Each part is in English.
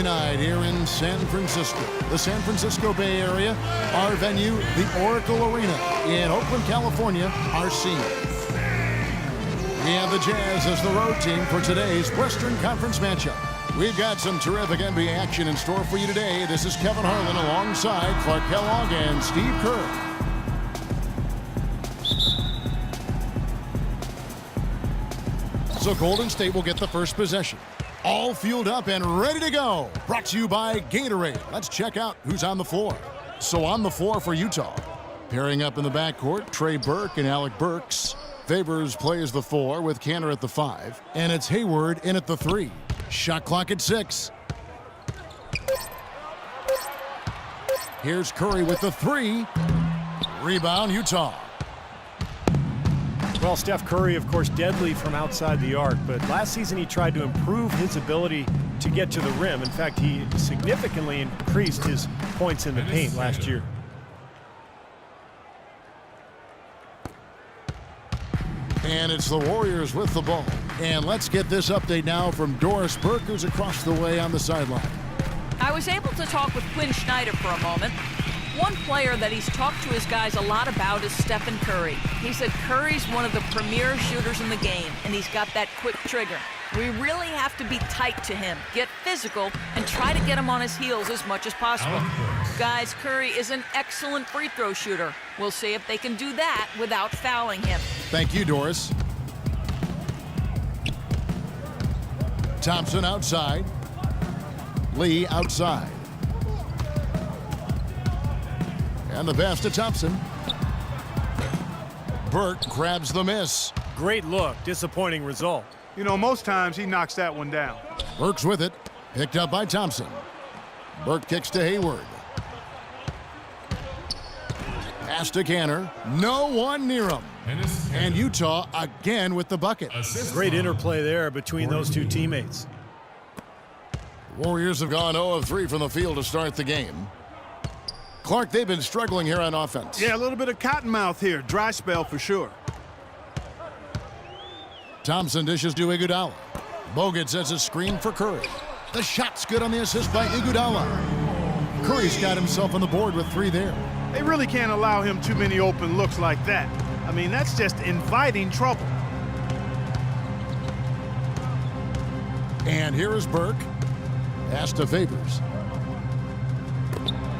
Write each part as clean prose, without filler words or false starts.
lovely night here in San Francisco. The San Francisco Bay Area, our venue, the Oracle Arena in Oakland, California, our scene. We have the Jazz as the road team for today's Western Conference matchup. We've got some terrific NBA action in store for you today. This is Kevin Harlan alongside Clark Kellogg and Steve Kerr. So Golden State will get the first possession. All fueled up and ready to go. Brought to you by Gatorade. Let's check out who's on the floor. So on the floor for Utah. Pairing up in the backcourt, Trey Burke and Alec Burks. Favors plays the 4 with Kanter at the 5. And it's Hayward in at the 3. Shot clock at 6. Here's Curry with the 3. Rebound, Utah. Well, Steph Curry, of course, deadly from outside the arc, but last season he tried to improve his ability to get to the rim. In fact, he significantly increased his points in the paint last year. And it's the Warriors with the ball. And let's get this update now from Doris Burke, who's across the way on the sideline. I was able to talk with Quinn Snyder for a moment. One player that he's talked to his guys a lot about is Stephen Curry. He said Curry's one of the premier shooters in the game, and he's got that quick trigger. We really have to be tight to him, get physical, and try to get him on his heels as much as possible. Guys, Curry is an excellent free throw shooter. We'll see if they can do that without fouling him. Thank you, Doris. Thompson outside. Lee outside. And the pass to Thompson. Burke grabs the miss. Great look, disappointing result. You know, most times he knocks that one down. Burke's with it. Picked up by Thompson. Burke kicks to Hayward. Pass to Kanter. No one near him. And Utah again with the bucket. Great interplay there between those two teammates. Warriors have gone 0 of 3 from the field to start the game. Clark, they've been struggling here on offense. Yeah, a little bit of cottonmouth here. Dry spell for sure. Thompson dishes to Iguodala. Bogut sets a screen for Curry. The shot's good on the assist by Iguodala. Curry's got himself on the board with 3 there. They really can't allow him too many open looks like that. I mean, that's just inviting trouble. And here is Burke. Pass to Favors.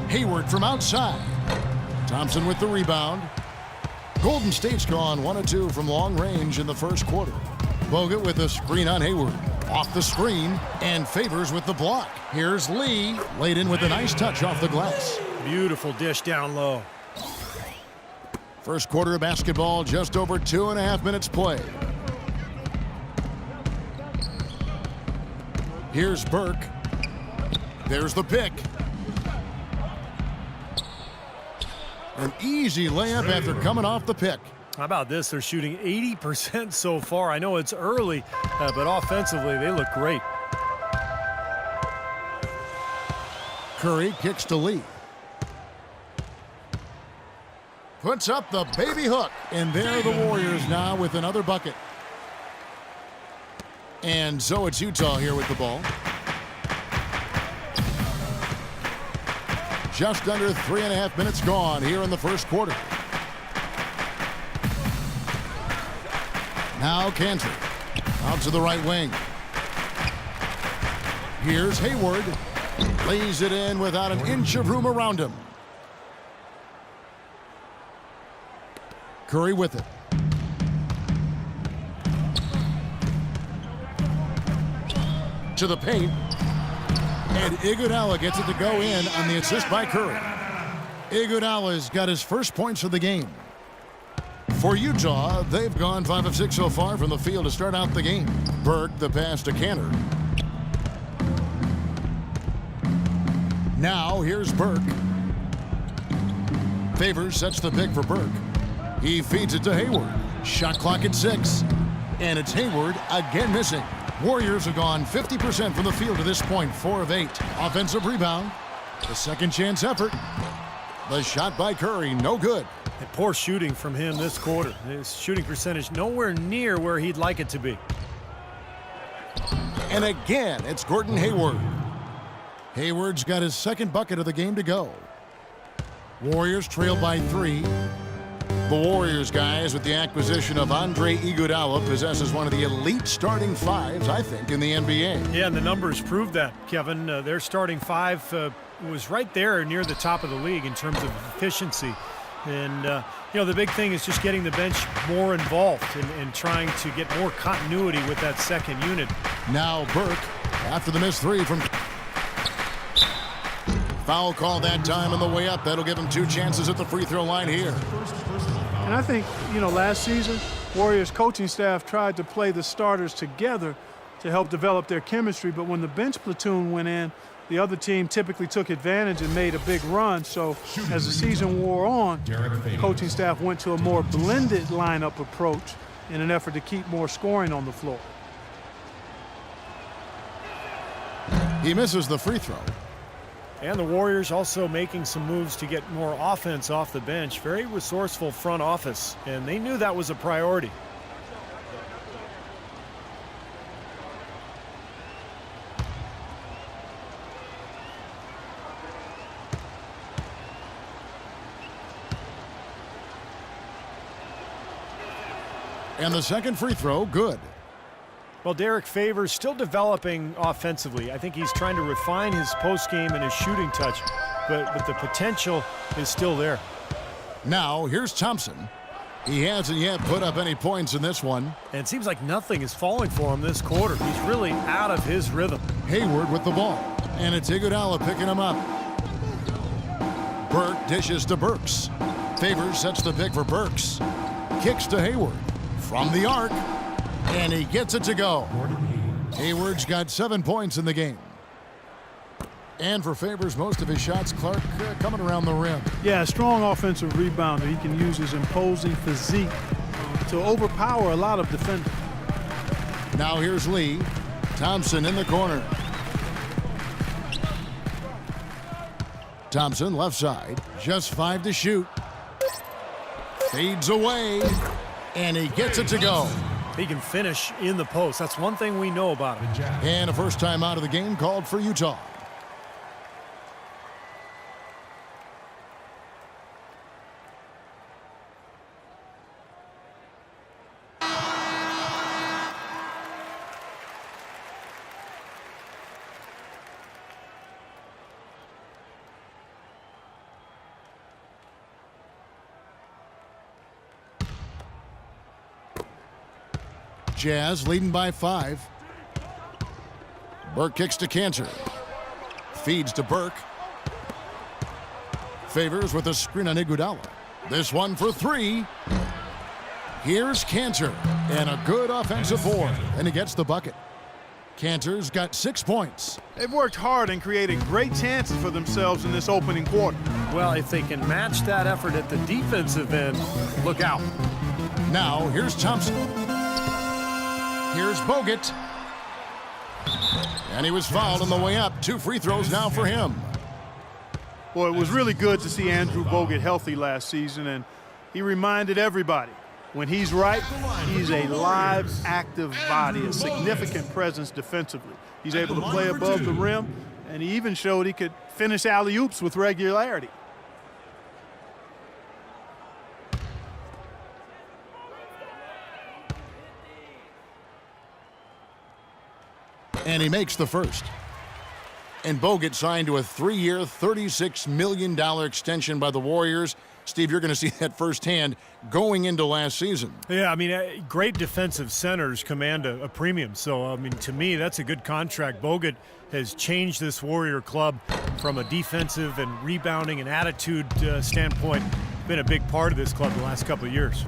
Hayward from outside. Thompson with the rebound. Golden State's gone 1 of 2 from long range in the first quarter. Bogut with a screen on Hayward. Off the screen, and Favors with the block. Here's Lee, laid in with a nice touch off the glass. Beautiful dish down low. First quarter of basketball, just over 2.5 minutes played. Here's Burke. There's the pick. An easy layup after coming off the pick. How about this? They're shooting 80% so far. I know it's early, but offensively, they look great. Curry kicks to Lee. Puts up the baby hook. And there are the Warriors now with another bucket. And so it's Utah here with the ball. Just under 3.5 minutes gone here in the first quarter. Now Kanter. Out to the right wing. Here's Hayward. Lays it in without an inch of room around him. Curry with it. To the paint. And Iguodala gets it to go in on the assist by Curry. Iguodala's got his first points of the game. For Utah, they've gone 5 of 6 so far from the field to start out the game. Burke, the pass to Kanter. Now, here's Burke. Favors sets the pick for Burke. He feeds it to Hayward. Shot clock at 6. And it's Hayward again missing. Warriors have gone 50% from the field to this point, 4 of 8. Offensive rebound. The second chance effort. The shot by Curry, no good. And poor shooting from him this quarter. His shooting percentage nowhere near where he'd like it to be. And again, it's Gordon Hayward. Hayward's got his second bucket of the game to go. Warriors trail by 3. The Warriors, guys, with the acquisition of Andre Iguodala, possesses one of the elite starting fives, I think, in the NBA. Yeah, and the numbers prove that, Kevin. Their starting five was right there near the top of the league in terms of efficiency. And, the big thing is just getting the bench more involved and trying to get more continuity with that second unit. Now Burke, after the missed 3 from... Foul call that time on the way up. That'll give him 2 chances at the free throw line here. And I think, last season, Warriors coaching staff tried to play the starters together to help develop their chemistry. But when the bench platoon went in, the other team typically took advantage and made a big run. So as the season wore on, the coaching staff went to a more blended lineup approach in an effort to keep more scoring on the floor. He misses the free throw. And the Warriors also making some moves to get more offense off the bench. Very resourceful front office, and they knew that was a priority. And the second free throw, good. Well, Derek Favors still developing offensively. I think he's trying to refine his post game and his shooting touch, but the potential is still there. Now, here's Thompson. He hasn't yet put up any points in this one. And it seems like nothing is falling for him this quarter. He's really out of his rhythm. Hayward with the ball, and it's Iguodala picking him up. Burke dishes to Burks. Favors sets the pick for Burks. Kicks to Hayward from the arc. And he gets it to go. Hayward's got 7 points in the game. And for Favors, most of his shots, Clark, coming around the rim. Yeah, strong offensive rebounder. He can use his imposing physique to overpower a lot of defenders. Now here's Lee. Thompson in the corner. Thompson left side. Just 5 to shoot. Fades away. And he gets it to go. He can finish in the post. That's one thing we know about him. And a first time out of the game called for Utah. Jazz leading by 5. Burke kicks to Cantor. Feeds to Burke. Favors with a screen on Iguodala. This one for 3. Here's Cantor. And a good offensive board. And he gets the bucket. Cantor's got 6 points. They've worked hard and created great chances for themselves in this opening quarter. Well, if they can match that effort at the defensive end, look out. Now, here's Thompson. Here's Bogut. And he was fouled on the way up. 2 free throws now for him. Well, it was really good to see Andrew Bogut healthy last season, and he reminded everybody, when he's right, he's a live, active body, a significant presence defensively. He's able to play above the rim, and he even showed he could finish alley-oops with regularity. And he makes the first. And Bogut signed to a 3-year, $36 million extension by the Warriors. Steve, you're going to see that firsthand going into last season. Yeah, I mean, great defensive centers command a premium. So, I mean, to me, that's a good contract. Bogut has changed this Warrior club from a defensive and rebounding and attitude standpoint. Been a big part of this club the last couple of years.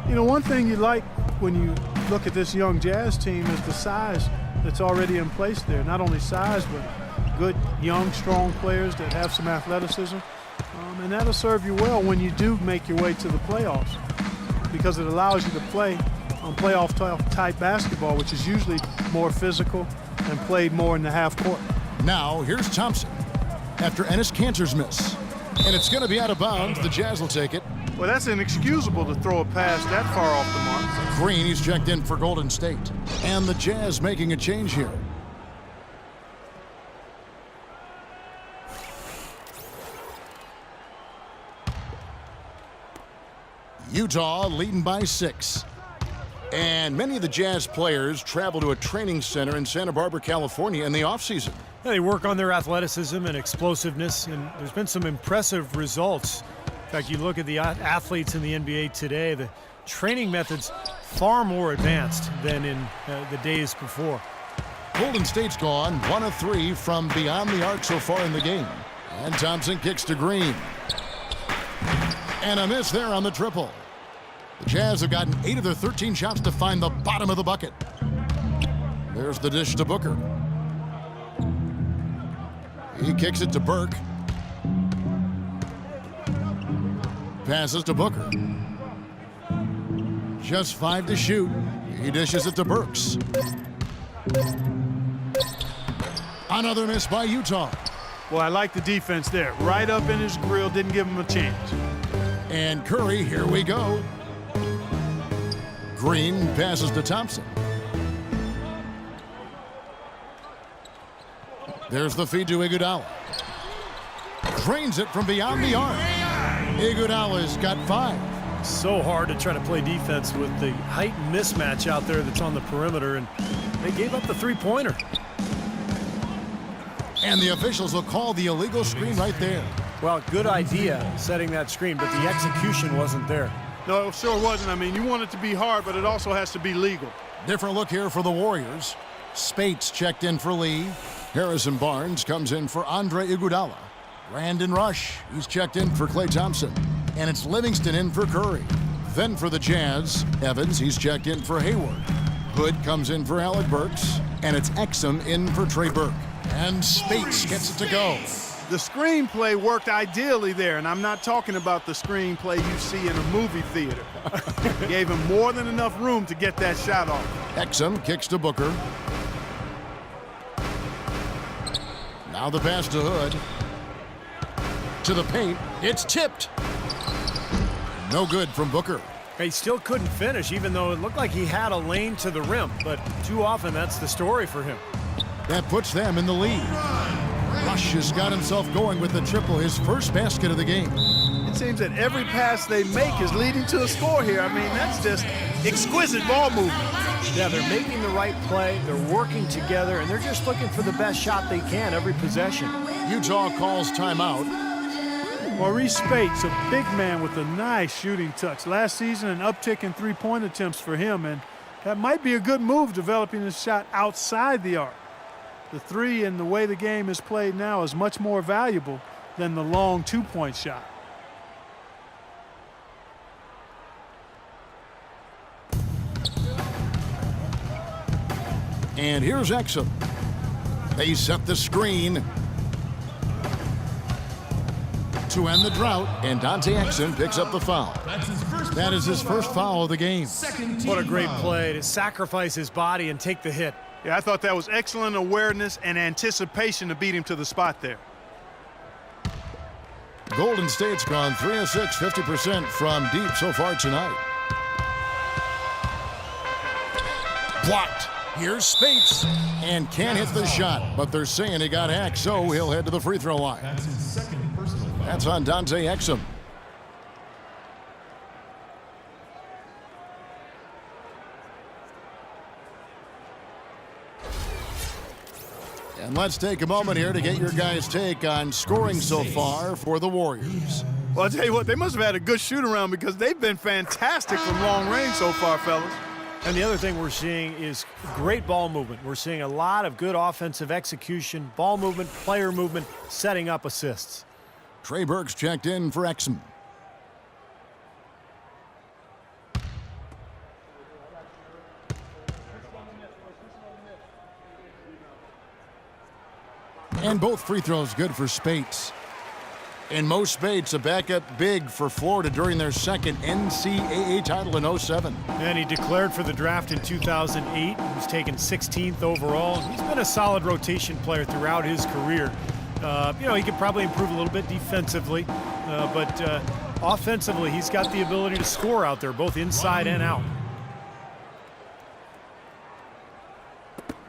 You know, one thing you like when you look at this young Jazz team is the size that's already in place there. Not only size, but good, young, strong players that have some athleticism. And that'll serve you well when you do make your way to the playoffs, because it allows you to play on playoff-type basketball, which is usually more physical and played more in the half court. Now, here's Thompson after Enes Kanter's miss. And it's going to be out of bounds. The Jazz will take it. Well, that's inexcusable to throw a pass that far off the mark. Green, he's checked in for Golden State. And the Jazz making a change here. Utah leading by 6. And many of the Jazz players travel to a training center in Santa Barbara, California in the offseason. They work on their athleticism and explosiveness, and there's been some impressive results. In fact, you look at the athletes in the NBA today, the training methods far more advanced than in the days before. Golden State's gone 1 of 3 from beyond the arc so far in the game. And Thompson kicks to Green. And a miss there on the triple. The Jazz have gotten 8 of their 13 shots to find the bottom of the bucket. There's the dish to Booker. He kicks it to Burke. Passes to Booker. Just 5 to shoot. He dishes it to Burks. Another miss by Utah. Well, I like the defense there. Right up in his grill, didn't give him a chance. And Curry, here we go. Green passes to Thompson. There's the feed to Iguodala. Drains it from beyond the arc. Iguodala's got 5. So hard to try to play defense with the height mismatch out there that's on the perimeter, and they gave up the three-pointer. And the officials will call the illegal screen right there. Well, good idea setting that screen, but the execution wasn't there. No, it sure wasn't. I mean, you want it to be hard, but it also has to be legal. Different look here for the Warriors. Spates checked in for Lee. Harrison Barnes comes in for Andre Iguodala. Brandon Rush, he's checked in for Klay Thompson. And it's Livingston in for Curry. Then for the Jazz, Evans, he's checked in for Hayward. Hood comes in for Alec Burks. And it's Exum in for Trey Burke. And Spates gets it to go. The screenplay worked ideally there, and I'm not talking about the screenplay you see in a movie theater. Gave him more than enough room to get that shot off. Exum kicks to Booker. Now the pass to Hood. To the paint. It's tipped. No good from Booker. He still couldn't finish, even though it looked like he had a lane to the rim. But too often, that's the story for him. That puts them in the lead. Rush has got himself going with the triple, his first basket of the game. It seems that every pass they make is leading to a score here. I mean, that's just exquisite ball movement. Yeah, they're making the right play, they're working together, and they're just looking for the best shot they can every possession. Utah calls timeout. Maurice Spates, a big man with a nice shooting touch. Last season, an uptick in three-point attempts for him, and that might be a good move, developing his shot outside the arc. The three and the way the game is played now is much more valuable than the long two-point shot. And here's Exum. They set the screen to end the drought, and Dante Exum picks up the foul. That is his first foul of the game. What a great play to sacrifice his body and take the hit. Yeah, I thought that was excellent awareness and anticipation to beat him to the spot there. Golden State's gone 3 of 6, 50% from deep so far tonight. Blocked. Here's Spates, and can't hit the shot, but they're saying he got hacked, so he'll head to the free throw line. That's his second personal. That's on Dante Exum. And let's take a moment here to get your guys' take on scoring so far for the Warriors. Well, I'll tell you what, they must have had a good shoot-around because they've been fantastic from long range so far, fellas. And the other thing we're seeing is great ball movement. We're seeing a lot of good offensive execution, ball movement, player movement, setting up assists. Trey Burks checked in for Exum. And both free throws good for Spates. And Mo Spates, a backup big for Florida during their second NCAA title in 07. And he declared for the draft in 2008. He was taken 16th overall. He's been a solid rotation player throughout his career. He could probably improve a little bit defensively, but offensively, he's got the ability to score out there, both inside and out.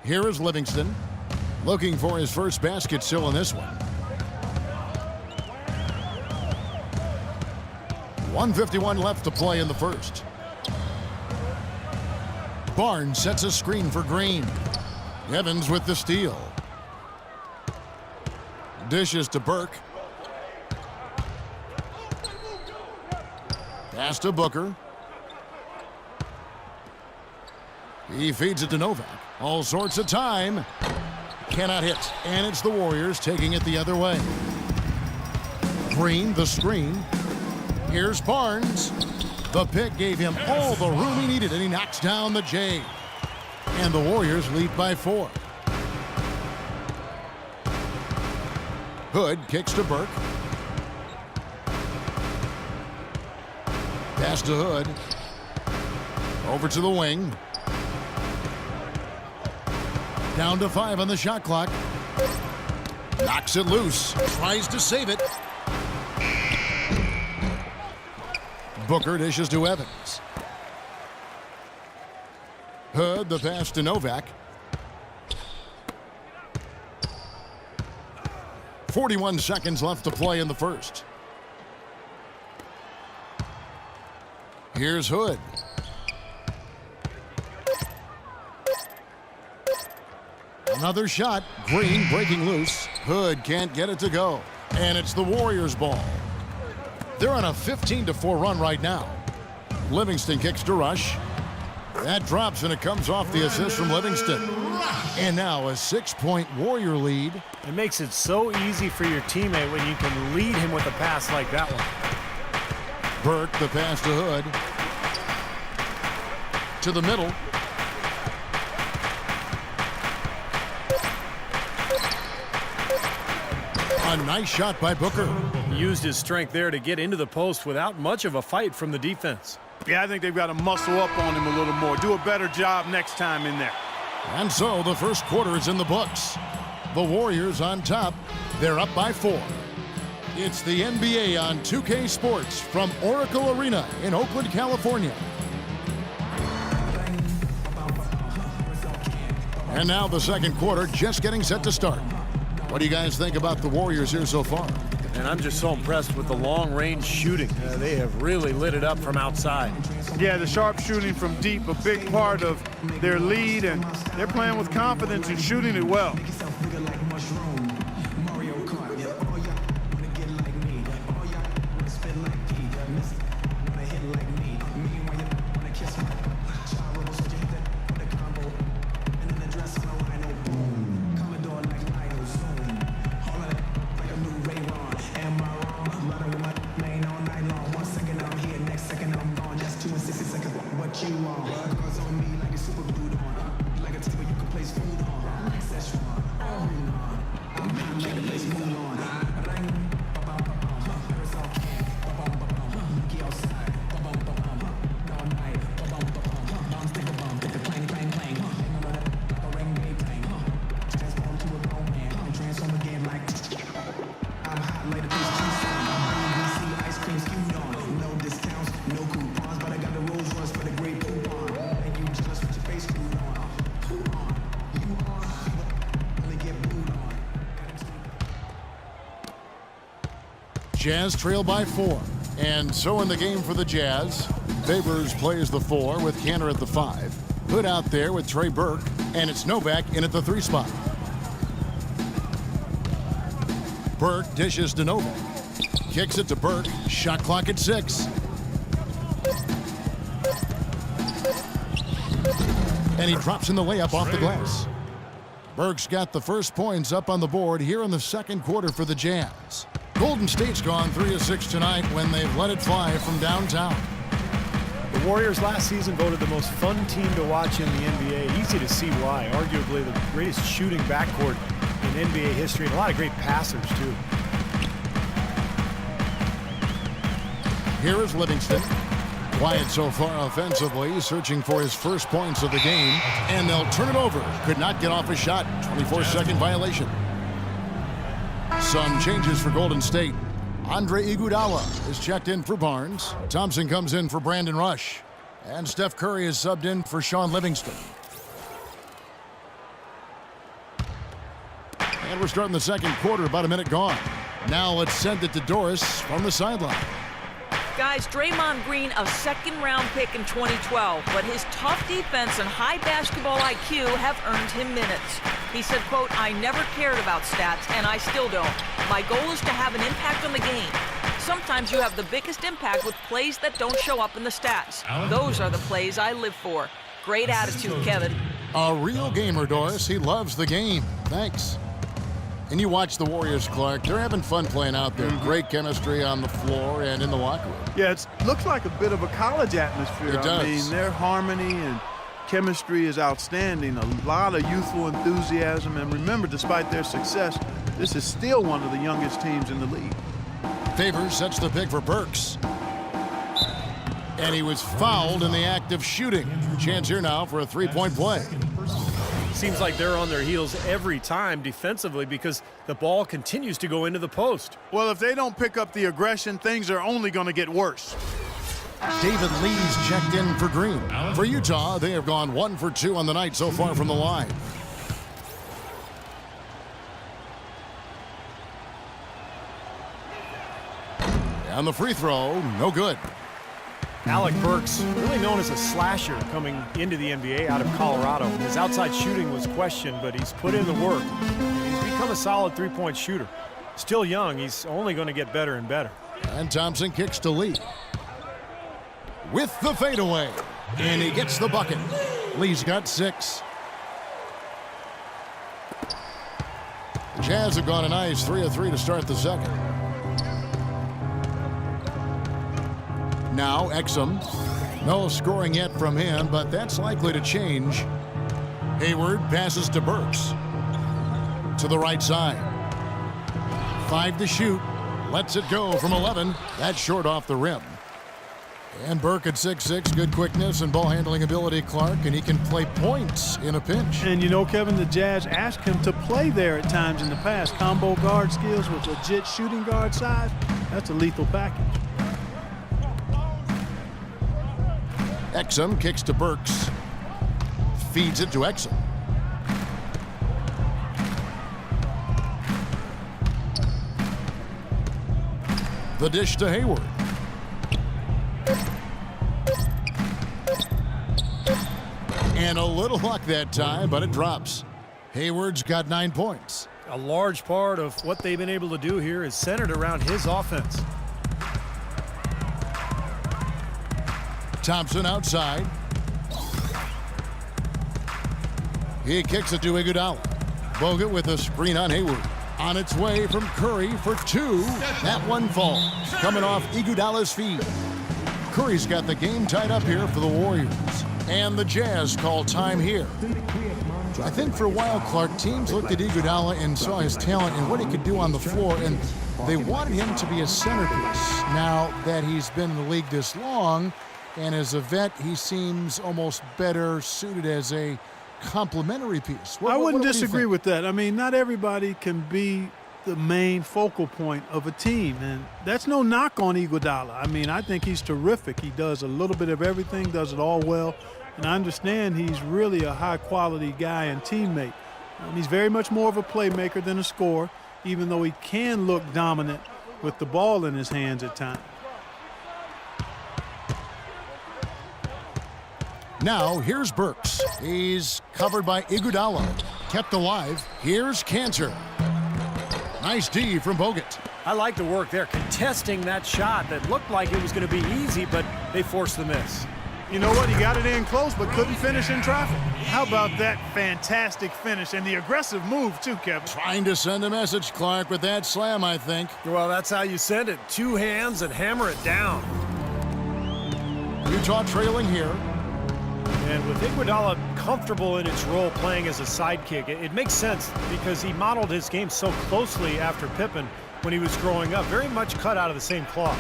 Here is Livingston, looking for his first basket still in this one. 1:51 left to play in the first. Barnes sets a screen for Green. Evans with the steal. Dishes to Burke. Pass to Booker. He feeds it to Novak. All sorts of time. Cannot hit. And it's the Warriors taking it the other way. Green, the screen. Here's Barnes. The pick gave him all the room he needed, and he knocks down the J. And the Warriors lead by 4. Hood kicks to Burke. Pass to Hood. Over to the wing. Down to 5 on the shot clock. Knocks it loose. Tries to save it. Booker dishes to Evans. Hood, the pass to Novak. 41 seconds left to play in the first. Here's Hood. Another shot. Green breaking loose. Hood can't get it to go. And it's the Warriors' ball. They're on a 15-4 run right now. Livingston kicks to Rush. That drops and it comes off the assist from Livingston. And now a 6-point Warrior lead. It makes it so easy for your teammate when you can lead him with a pass like that one. Burke, the pass to Hood. To the middle. A nice shot by Booker. He used his strength there to get into the post without much of a fight from the defense. Yeah, I think they've got to muscle up on him a little more. Do a better job next time in there. And so the first quarter is in the books. The Warriors on top. They're up by 4. It's the NBA on 2K Sports from Oracle Arena in Oakland, California. And now the second quarter just getting set to start. What do you guys think about the Warriors here so far? And I'm just so impressed with the long-range shooting. They have really lit it up from outside. Yeah, the sharp shooting from deep, a big part of their lead, and they're playing with confidence and shooting it well. Jazz trail by 4. And so in the game for the Jazz, Favors plays the 4 with Kanter at the 5. Hood out there with Trey Burke. And it's Novak in at the 3 spot. Burke dishes to Novak. Kicks it to Burke. Shot clock at 6. And he drops in the layup off the glass. Burke's got the first points up on the board here in the second quarter for the Jazz. Golden State's gone 3 of 6 tonight when they've let it fly from downtown. The Warriors last season voted the most fun team to watch in the NBA. Easy to see why. Arguably the greatest shooting backcourt in NBA history, and a lot of great passers too. Here is Livingston. Quiet so far offensively, searching for his first points of the game. And they'll turn it over. Could not get off a shot. 24-second violation. Some changes for Golden State. Andre Iguodala is checked in for Barnes. Thompson comes in for Brandon Rush. And Steph Curry is subbed in for Sean Livingston. And we're starting the second quarter, about a minute gone. Now let's send it to Doris from the sideline. Guys, Draymond Green, a second-round pick in 2012, but his tough defense and high basketball IQ have earned him minutes. He said, quote, "I never cared about stats, and I still don't. My goal is to have an impact on the game. Sometimes you have the biggest impact with plays that don't show up in the stats. Those are the plays I live for." Great attitude, Kevin. A real gamer, Doris. He loves the game. Thanks. And you watch the Warriors, Clark. They're having fun playing out there. Great chemistry on the floor and in the locker room. Yeah, it looks like a bit of a college atmosphere. It does. I mean, their harmony and chemistry is outstanding. A lot of youthful enthusiasm. And remember, despite their success, this is still one of the youngest teams in the league. Favors sets the pick for Burks. And he was fouled in the act of shooting. Chance here now for a three-point play. Seems like they're on their heels every time defensively because the ball continues to go into the post. Well, if they don't pick up the aggression, things are only going to get worse. David Lee's checked in for Green. For Utah, they have gone 1 for 2 on the night so far from the line. And the free throw, no good. Alec Burks, really known as a slasher coming into the NBA out of Colorado. His outside shooting was questioned, but he's put in the work. He's become a solid three-point shooter. Still young, he's only going to get better and better. And Thompson kicks to Lee. With the fadeaway. And he gets the bucket. Lee's got 6. The Jazz have gone a nice 3 of 3 to start the second. Now Exum. No scoring yet from him, but that's likely to change. Hayward passes to Burks. To the right side. 5 to shoot. Lets it go from 11. That's short off the rim. And Burke at 6'6", good quickness and ball handling ability, Clark, and he can play points in a pinch. And you know, Kevin, the Jazz asked him to play there at times in the past. Combo guard skills with legit shooting guard size. That's a lethal package. Exum kicks to Burks. Feeds it to Exum. The dish to Hayward. And a little luck that time, but it drops. Hayward's got 9 points. A large part of what they've been able to do here is centered around his offense. Thompson outside. He kicks it to Iguodala. Bogut with a screen on Hayward. On its way from Curry for 2. That one falls. Coming off Iguodala's feet. Curry's got the game tied up here for the Warriors. And the Jazz call time here. I think for a while, Clark, teams looked at Iguodala and saw his talent and what he could do on the floor, and they wanted him to be a centerpiece. Now that he's been in the league this long, and as a vet, he seems almost better suited as a complementary piece. I wouldn't disagree with that. I mean, not everybody can be the main focal point of a team, and that's no knock on Iguodala. I mean, I think he's terrific. He does a little bit of everything, does it all well, and I understand he's really a high-quality guy and teammate. He's very much more of a playmaker than a scorer, even though he can look dominant with the ball in his hands at times. Now, here's Burks. He's covered by Iguodala. Kept alive. Here's Cantor. Nice D from Bogut. I like the work there, contesting that shot that looked like it was going to be easy, but they forced the miss. You know what? He got it in close, but couldn't finish in traffic. How about that fantastic finish and the aggressive move, too, Kevin? Trying to send a message, Clark, with that slam, I think. Well, that's how you send it. 2 hands and hammer it down. Utah trailing here. And with Iguodala comfortable in his role playing as a sidekick, it makes sense because he modeled his game so closely after Pippen when he was growing up. Very much cut out of the same cloth.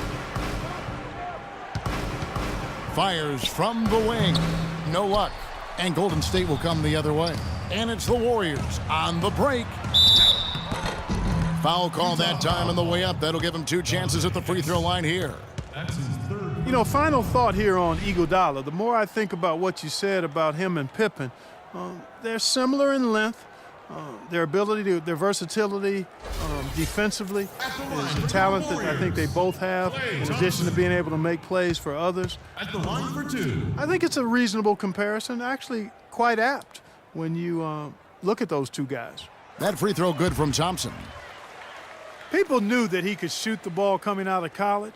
Fires from the wing. No luck. And Golden State will come the other way. And it's the Warriors on the break. Foul call that time on the way up. That'll give him 2 chances at the free throw line here. You know, final thought here on Iguodala. The more I think about what you said about him and Pippen, they're similar in length. their ability, their versatility defensively is a talent that I think they both have, in addition to being able to make plays for others. At the line for two. I think it's a reasonable comparison, actually quite apt when you look at those two guys. That free throw good from Thompson. People knew that he could shoot the ball coming out of college,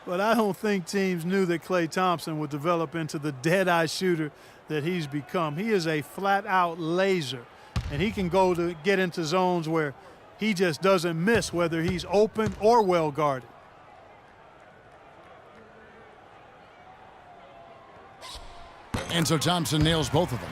but I don't think teams knew that Klay Thompson would develop into the dead-eye shooter that he's become. He is a flat-out laser, and he can go to get into zones where he just doesn't miss, whether he's open or well guarded. And so Thompson nails both of them.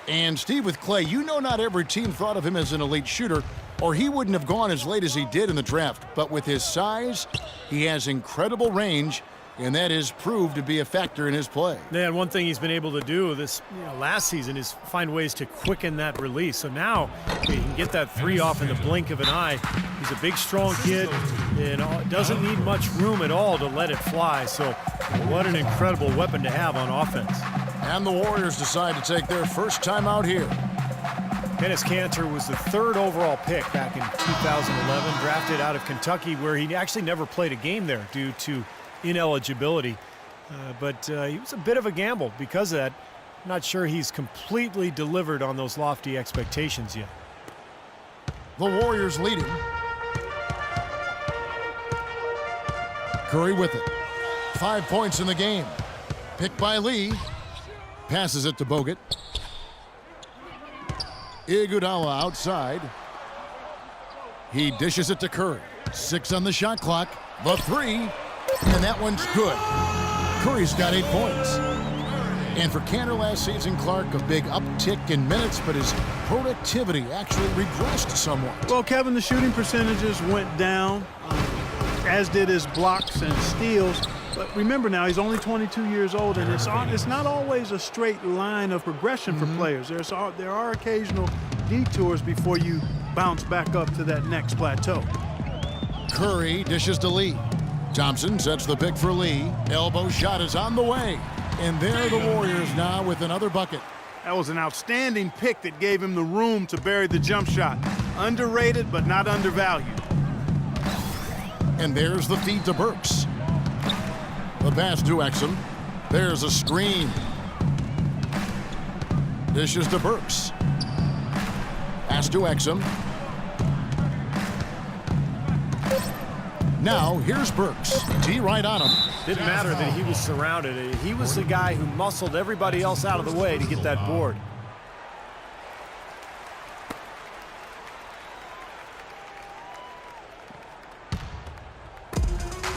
And Steve, with Klay, you know not every team thought of him as an elite shooter, or he wouldn't have gone as late as he did in the draft. But with his size, he has incredible range, and that is proved to be a factor in his play. Yeah, and one thing he's been able to do this last season is find ways to quicken that release. So now he can get that three off in the blink of an eye. He's a big, strong kid and doesn't need much room at all to let it fly. So what an incredible weapon to have on offense. And the Warriors decide to take their first time out here. Enes Kanter was the 3rd overall pick back in 2011, drafted out of Kentucky, where he actually never played a game there due to ineligibility. But he was a bit of a gamble because of that. Not sure he's completely delivered on those lofty expectations yet. The Warriors leading. Curry with it. 5 points in the game. Picked by Lee. Passes it to Bogut. Iguodala outside. He dishes it to Curry. 6 on the shot clock. The three. And that one's good. Curry's got 8 points. And for Kanter last season, Clark, a big uptick in minutes, but his productivity actually regressed somewhat. Well, Kevin, the shooting percentages went down, as did his blocks and steals. But remember now, he's only 22 years old, and it's not always a straight line of progression for players. There are occasional detours before you bounce back up to that next plateau. Curry dishes to Lee. Thompson sets the pick for Lee. Elbow shot is on the way. And there are the Warriors now with another bucket. That was an outstanding pick that gave him the room to bury the jump shot. Underrated, but not undervalued. And there's the feed to Burks. The pass to Exum. There's a screen. Dishes to Burks. Pass to Exum. Now here's Burks. T right on him. Didn't matter that he was surrounded. He was the guy who muscled everybody else out of the way to get that board.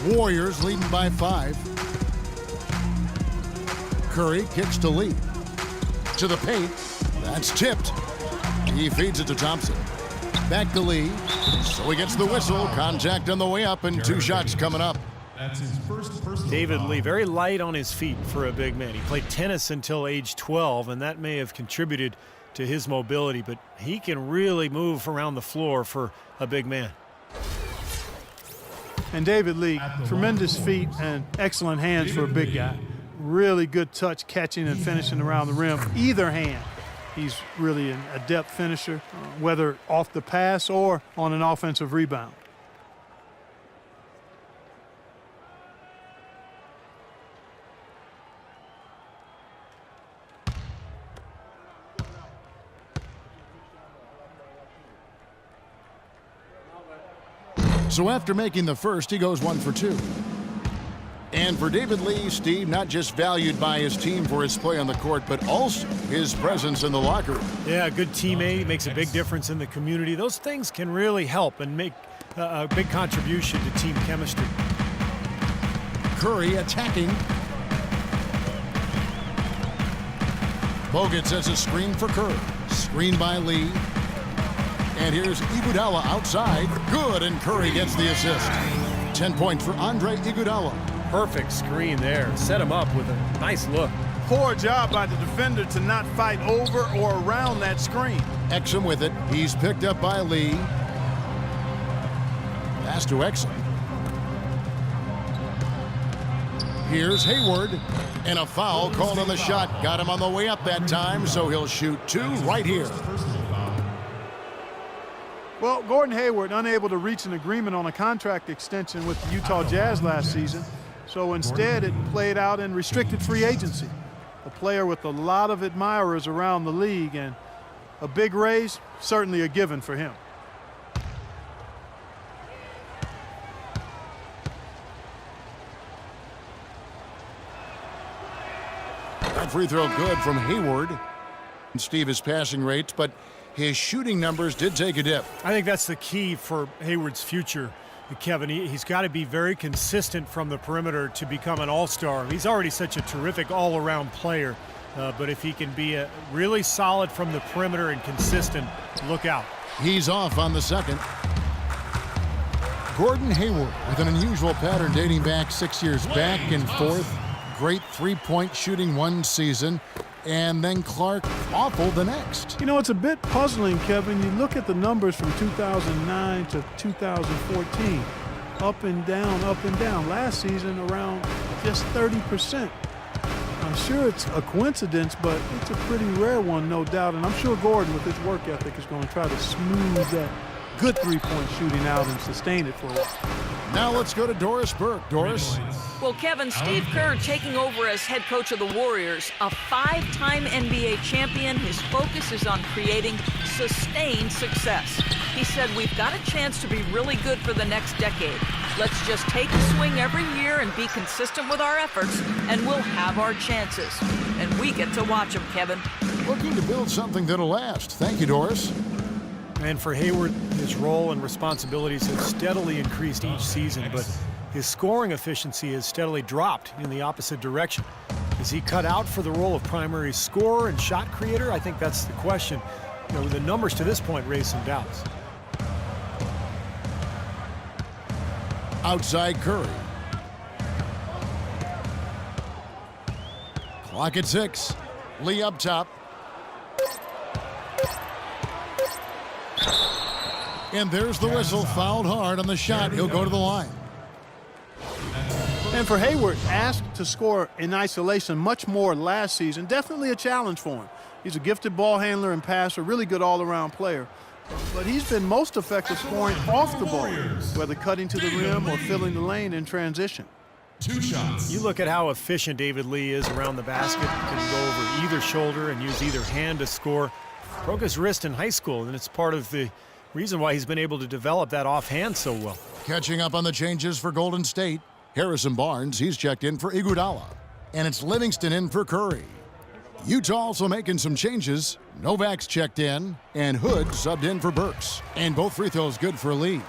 Warriors leading by 5. Curry kicks to Lee. To the paint. That's tipped. He feeds it to Thompson. Back to Lee. So he gets the whistle. Contact on the way up and 2 shots coming up. That's his first personal David foul. Lee, very light on his feet for a big man. He played tennis until age 12, and that may have contributed to his mobility, but he can really move around the floor for a big man. And David Lee, tremendous feet and excellent hands for a big guy. Really good touch, catching and finishing around the rim. Either hand, he's really an adept finisher, whether off the pass or on an offensive rebound. So after making the first, he goes 1 for 2. And for David Lee, Steve, not just valued by his team for his play on the court, but also his presence in the locker room. Yeah, a good teammate, makes a big difference in the community. Those things can really help and make a big contribution to team chemistry. Curry attacking. Bogut sets a screen for Curry. Screen by Lee. And here's Iguodala outside. Good, and Curry gets the assist. 10 points for Andre Iguodala. Perfect screen there. Set him up with a nice look. Poor job by the defender to not fight over or around that screen. Exum with it. He's picked up by Lee. Pass to Exum. Here's Hayward. And a foul called on the shot. Got him on the way up that time, so he'll shoot 2 right here. Well, Gordon Hayward unable to reach an agreement on a contract extension with the Utah Jazz last season, so instead it played out in restricted free agency. A player with a lot of admirers around the league, and a big raise, certainly a given for him. That free throw good from Hayward. And Steve, his passing rates, but his shooting numbers did take a dip. I think that's the key for Hayward's future, Kevin. He's got to be very consistent from the perimeter to become an all-star. He's already such a terrific all-around player, but if he can be really solid from the perimeter and consistent, look out. He's off on the second. Gordon Hayward with an unusual pattern dating back 6 years back and forth. Great three-point shooting one season, and then Clark awful the next. You know, it's a bit puzzling, Kevin. You look at the numbers from 2009 to 2014. Up and down, up and down. Last season around just 30%. I'm sure it's a coincidence, but it's a pretty rare one, no doubt. And I'm sure Gordon, with his work ethic, is going to try to smooth that good three-point shooting out and sustain it for a while. Now let's go to Doris Burke. Doris? Well, Kevin, Steve Kerr taking over as head coach of the Warriors, a 5-time NBA champion. His focus is on creating sustained success. He said, we've got a chance to be really good for the next decade. Let's just take a swing every year and be consistent with our efforts, and we'll have our chances. And we get to watch them, Kevin. Looking to build something that'll last. Thank you, Doris. And for Hayward, his role and responsibilities have steadily increased each season, but his scoring efficiency has steadily dropped in the opposite direction. Is he cut out for the role of primary scorer and shot creator? I think that's the question. You know, the numbers to this point raise some doubts. Outside Curry. Clock at 6. Lee up top. And there's the whistle. Fouled hard on the shot. He'll go to the line. And for Hayward, asked to score in isolation much more last season, definitely a challenge for him. He's a gifted ball handler and passer, really good all-around player. But he's been most effective scoring off the ball, whether cutting to the rim or filling the lane in transition. 2 shots. You look at how efficient David Lee is around the basket. He can go over either shoulder and use either hand to score. Broke his wrist in high school, and it's part of the reason why he's been able to develop that offhand so well. Catching up on the changes for Golden State. Harrison Barnes, he's checked in for Iguodala. And it's Livingston in for Curry. Utah also making some changes. Novak's checked in, and Hood subbed in for Burks. And both free throws good for Lee.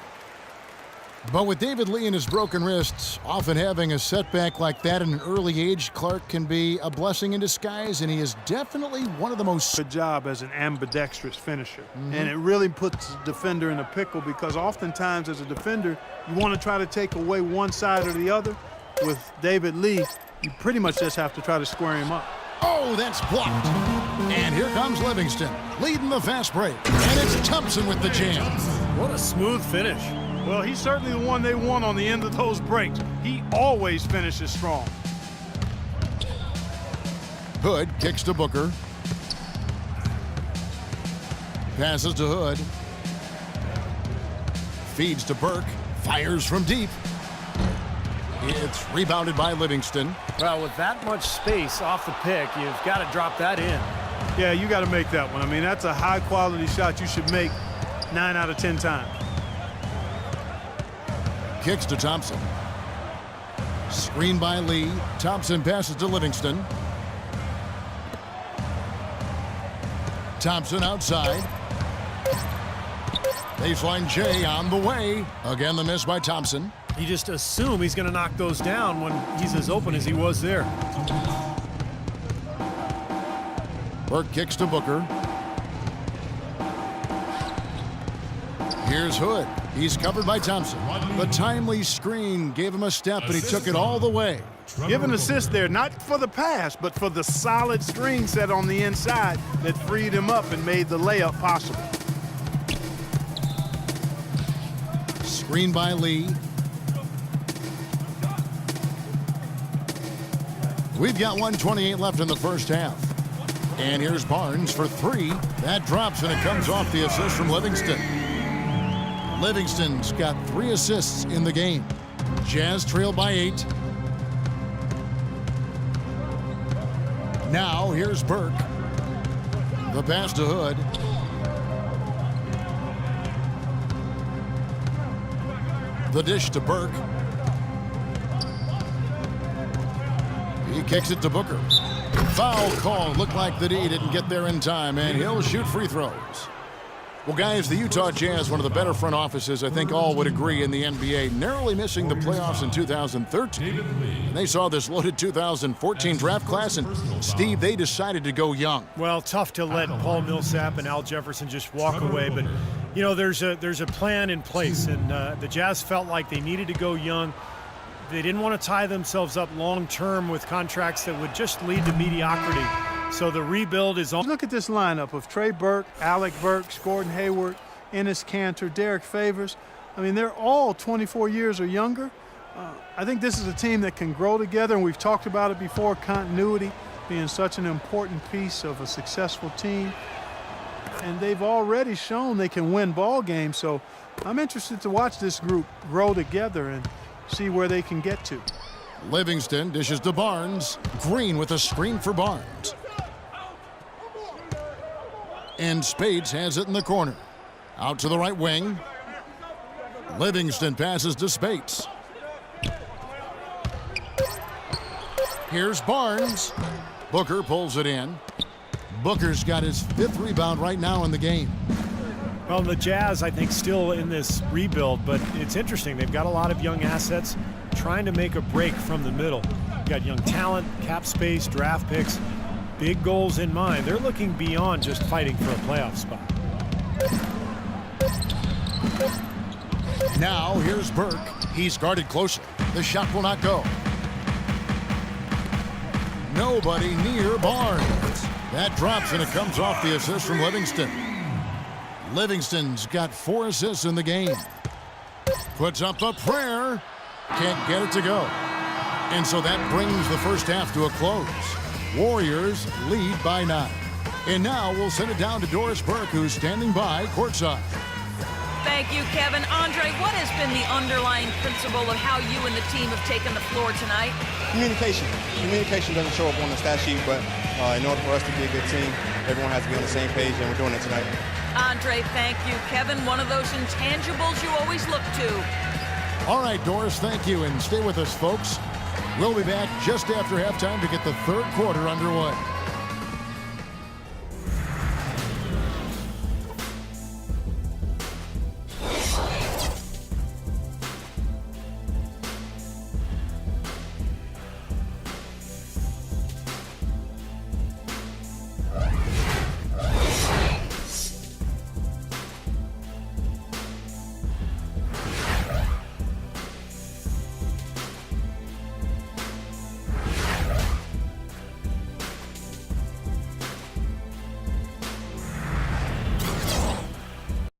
But with David Lee and his broken wrists, often having a setback like that at an early age, Clark can be a blessing in disguise, and he is definitely one of the most... Good job as an ambidextrous finisher. And it really puts the defender in a pickle, because oftentimes as a defender, you want to try to take away one side or the other. With David Lee, you pretty much just have to try to square him up. Oh, that's blocked. And here comes Livingston, leading the fast break. And it's Thompson with the jam. What a smooth finish. Well, he's certainly the one they want on the end of those breaks. He always finishes strong. Hood kicks to Booker. Passes to Hood. Feeds to Burke. Fires from deep. It's rebounded by Livingston. Well, with that much space off the pick, you've got to drop that in. Yeah, you got to make that one. I mean, that's a high-quality shot you should make 9 out of 10 times. Kicks to Thompson. Screen by Lee. Thompson passes to Livingston. Thompson outside. Baseline J on the way. Again, the miss by Thompson. You just assume he's going to knock those down when he's as open as he was there. Burke kicks to Booker. Here's Hood. He's covered by Thompson. The timely screen gave him a step, and he took it all the way. Give an assist there, not for the pass, but for the solid screen set on the inside that freed him up and made the layup possible. Screen by Lee. We've got 1:28 left in the first half. And here's Barnes for 3. That drops, and it comes off the assist from Livingston. Livingston's got 3 assists in the game. Jazz trail by 8. Now here's Burke. The pass to Hood. The dish to Burke. He kicks it to Booker. Foul call. Looked like the D didn't get there in time, and he'll shoot free throws. Well, guys, the Utah Jazz, one of the better front offices, I think all would agree, in the NBA, narrowly missing the playoffs in 2013. And they saw this loaded 2014 draft class, and Steve, they decided to go young. Well, tough to let Paul Millsap and Al Jefferson just walk away, but you know there's a plan in place, and the Jazz felt like they needed to go young. They didn't want to tie themselves up long term with contracts that would just lead to mediocrity. So the rebuild is on. Look at this lineup of Trey Burke, Alec Burks, Gordon Hayward, Enes Kanter, Derek Favors. I mean, they're all 24 years or younger. I think this is a team that can grow together, and we've talked about it before, continuity being such an important piece of a successful team. And they've already shown they can win ball games, so I'm interested to watch this group grow together and see where they can get to. Livingston dishes to Barnes. Green with a screen for Barnes. And Spades has it in the corner. Out to the right wing. Livingston passes to Spades. Here's Barnes. Booker pulls it in. Booker's got his 5th rebound right now in the game. Well, the Jazz, I think, still in this rebuild, but it's interesting. They've got a lot of young assets trying to make a break from the middle. You've got young talent, cap space, draft picks, big goals in mind. They're looking beyond just fighting for a playoff spot. Now here's Burke. He's guarded closely. The shot will not go. Nobody near Barnes. That drops, and it comes off the assist from Livingston. Livingston's got 4 assists in the game. Puts up a prayer. Can't get it to go. And so that brings the first half to a close. Warriors lead by 9. And now we'll send it down to Doris Burke, who's standing by courtside. Thank you, Kevin. Andre, what has been the underlying principle of how you and the team have taken the floor tonight? Communication. Communication doesn't show up on the stat sheet, but in order for us to be a good team, everyone has to be on the same page, and we're doing it tonight. Andre, thank you. Kevin, one of those intangibles you always look to. All right, Doris, thank you, and stay with us, folks. We'll be back just after halftime to get the 3rd quarter underway.